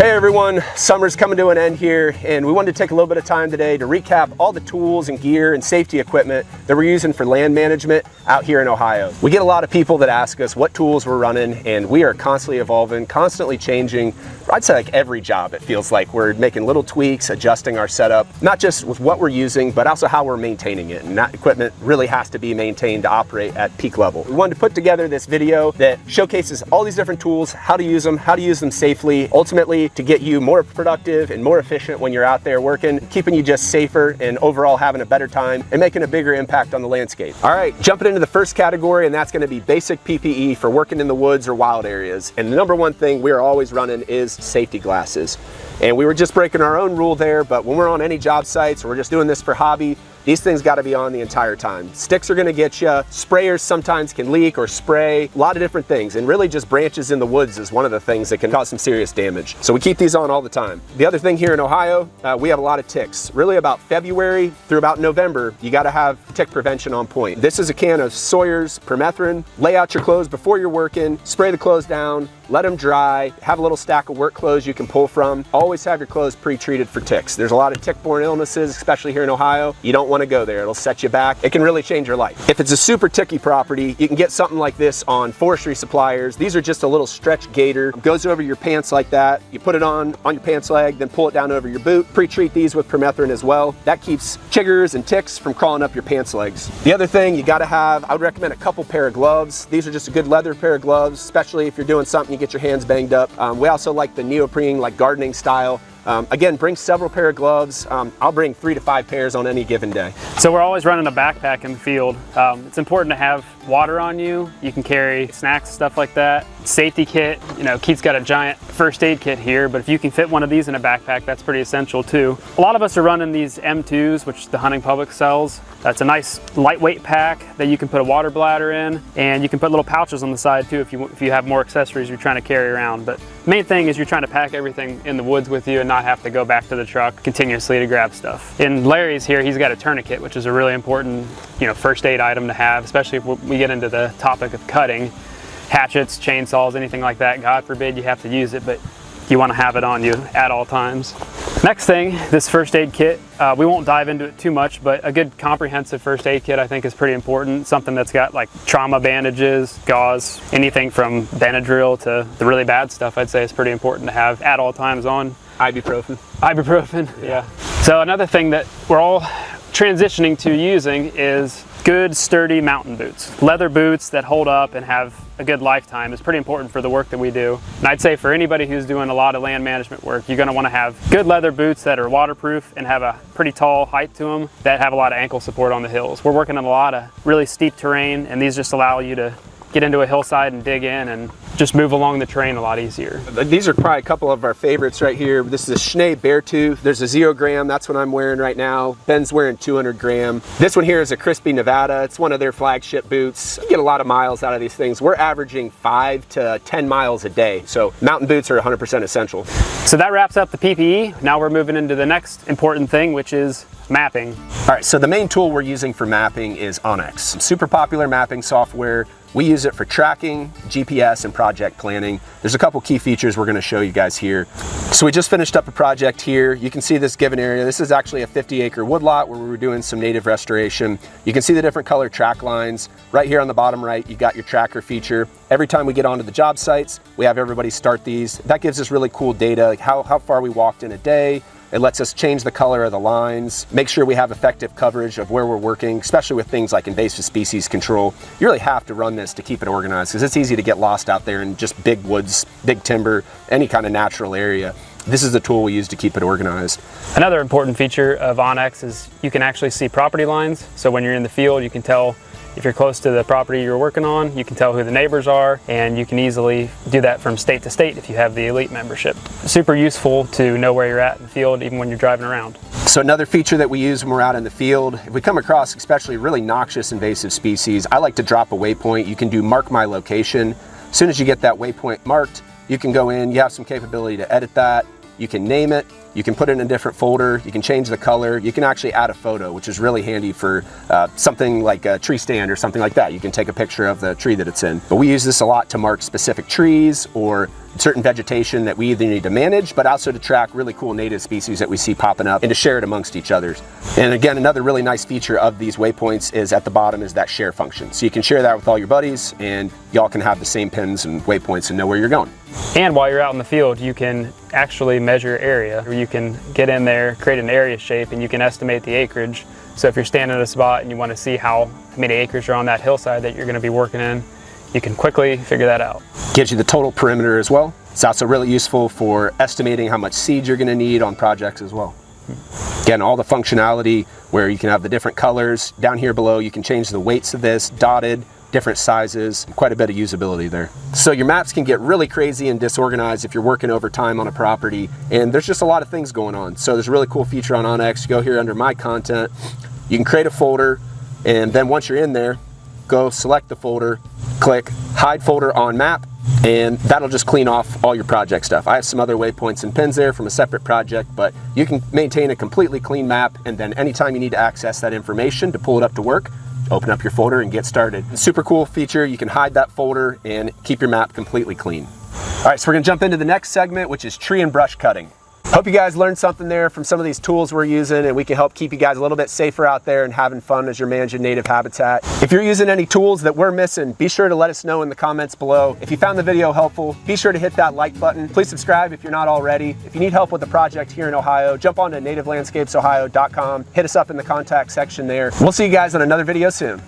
Hey everyone, summer's coming to an end here, and we wanted to take a little bit of time today to recap all the tools and gear and safety equipment that we're using for land management out here in Ohio. We get a lot of people that ask us what tools we're running, and we are constantly evolving, constantly changing. I'd say like every job, it feels like we're making little tweaks, adjusting our setup, not just with what we're using, but also how we're maintaining it. And that equipment really has to be maintained to operate at peak level. We wanted to put together this video that showcases all these different tools, how to use them safely, ultimately to get you more productive and more efficient when you're out there working, keeping you just safer and overall having a better time and making a bigger impact on the landscape. All right, jumping into the first category, and that's going to be basic PPE for working in the woods or wild areas. And the number one thing we're always running is safety glasses. And we were just breaking our own rule there, but when we're on any job sites or we're just doing this for hobby, these things got to be on the entire time. Sticks are going to get you. Sprayers sometimes can leak or spray. A lot of different things. And really just branches in the woods is one of the things that can cause some serious damage. So we keep these on all the time. The other thing here in Ohio, we have a lot of ticks. Really about February through about November, you got to have tick prevention on point. This is a can of Sawyer's permethrin. Lay out your clothes before you're working. Spray the clothes down. Let them dry. Have a little stack of work clothes you can pull from. Always have your clothes pre-treated for ticks. There's a lot of tick-borne illnesses, especially here in Ohio. You don't want to go there. It'll set you back. It can really change your life. If it's a super ticky property, you can get something like this on forestry suppliers. These are just a little stretch gaiter. It goes over your pants like that. You put it on your pants leg, then pull it down over your boot. Pre-treat these with permethrin as well. That keeps chiggers and ticks from crawling up your pants legs. The other thing you got to have, I would recommend a couple pair of gloves. These are just a good leather pair of gloves, especially if you're doing something you get your hands banged up. We also like the neoprene, like gardening style. Again, bring several pair of gloves. I'll bring 3 to 5 pairs on any given day. So we're always running a backpack in the field. It's important to have water on you. You can carry snacks, stuff like that. Safety kit, you know, Keith's got a giant first aid kit here, but if you can fit one of these in a backpack, that's pretty essential too. A lot of us are running these M2s, which the hunting public sells. That's a nice lightweight pack that you can put a water bladder in, and you can put little pouches on the side too if you have more accessories you're trying to carry around. But the main thing is you're trying to pack everything in the woods with you and not have to go back to the truck continuously to grab stuff. In Larry's here, he's got a tourniquet, which is a really important, you know, first aid item to have, especially if we get into the topic of cutting. Hatchets, chainsaws, anything like that. God forbid you have to use it, but you want to have it on you at all times. Next thing, this first aid kit. We won't dive into it too much, but a good comprehensive first aid kit I think is pretty important. Something that's got like trauma bandages, gauze, anything from Benadryl to the really bad stuff I'd say is pretty important to have at all times on. Ibuprofen. Ibuprofen, yeah. So another thing that we're all transitioning to using is good sturdy mountain boots. Leather boots that hold up and have a good lifetime is pretty important for the work that we do. And I'd say for anybody who's doing a lot of land management work, you're going to want to have good leather boots that are waterproof and have a pretty tall height to them that have a lot of ankle support on the hills. We're working on a lot of really steep terrain, and these just allow you to get into a hillside and dig in and just move along the terrain a lot easier. These are probably a couple of our favorites right here. This is a Schnee Beartooth. There's a 0 gram, that's what I'm wearing right now. Ben's wearing 200 gram. This one here is a Crispy Nevada. It's one of their flagship boots. You get a lot of miles out of these things. We're averaging 5 to 10 miles a day. So mountain boots are 100% essential. So that wraps up the PPE. Now we're moving into the next important thing, which is mapping. All right, so the main tool we're using for mapping is Onyx. Super popular mapping software. We use it for tracking, GPS, and project planning. There's a couple key features we're gonna show you guys here. So we just finished up a project here. You can see this given area. This is actually a 50-acre woodlot where we were doing some native restoration. You can see the different color track lines. Right here on the bottom right, you got your tracker feature. Every time we get onto the job sites, we have everybody start these. That gives us really cool data, like how far we walked in a day. It lets us change the color of the lines, make sure we have effective coverage of where we're working, especially with things like invasive species control. You really have to run this to keep it organized because it's easy to get lost out there in just big woods, big timber, any kind of natural area. This is the tool we use to keep it organized. Another important feature of Onyx is you can actually see property lines. So when you're in the field, you can tell if you're close to the property you're working on, you can tell who the neighbors are, and you can easily do that from state to state if you have the elite membership. Super useful to know where you're at in the field, even when you're driving around. So another feature that we use when we're out in the field, if we come across especially really noxious invasive species, I like to drop a waypoint. You can do mark my location. As soon as you get that waypoint marked, you can go in, you have some capability to edit that. You can name it, you can put it in a different folder, you can change the color, you can actually add a photo, which is really handy for something like a tree stand or something like that. You can take a picture of the tree that it's in. But we use this a lot to mark specific trees or certain vegetation that we either need to manage, but also to track really cool native species that we see popping up and to share it amongst each others. And again, another really nice feature of these waypoints is at the bottom is that share function. So you can share that with all your buddies and y'all can have the same pins and waypoints and know where you're going. And while you're out in the field, you can actually measure area, or you can get in there, create an area shape, and you can estimate the acreage. So if you're standing at a spot and you want to see how many acres are on that hillside that you're going to be working in, you can quickly figure that out. Gives you the total perimeter as well. It's also really useful for estimating how much seed you're going to need on projects as well. Again, all the functionality where you can have the different colors. Down here below, you can change the weights of this, dotted, different sizes, quite a bit of usability there. So your maps can get really crazy and disorganized if you're working overtime on a property, and there's just a lot of things going on. So there's a really cool feature on Onyx. You go here under My Content, you can create a folder, and then once you're in there, go select the folder, click Hide Folder on Map, and that'll just clean off all your project stuff. I have some other waypoints and pins there from a separate project, but you can maintain a completely clean map, and then anytime you need to access that information to pull it up to work, open up your folder and get started. Super cool feature. You can hide that folder and keep your map completely clean. All right, so we're gonna jump into the next segment, which is tree and brush cutting. Hope you guys learned something there from some of these tools we're using, and we can help keep you guys a little bit safer out there and having fun as you're managing native habitat. If you're using any tools that we're missing, be sure to let us know in the comments below. If you found the video helpful, be sure to hit that like button. Please subscribe if you're not already. If you need help with a project here in Ohio, jump on to nativelandscapesohio.com. Hit us up in the contact section there. We'll see you guys on another video soon.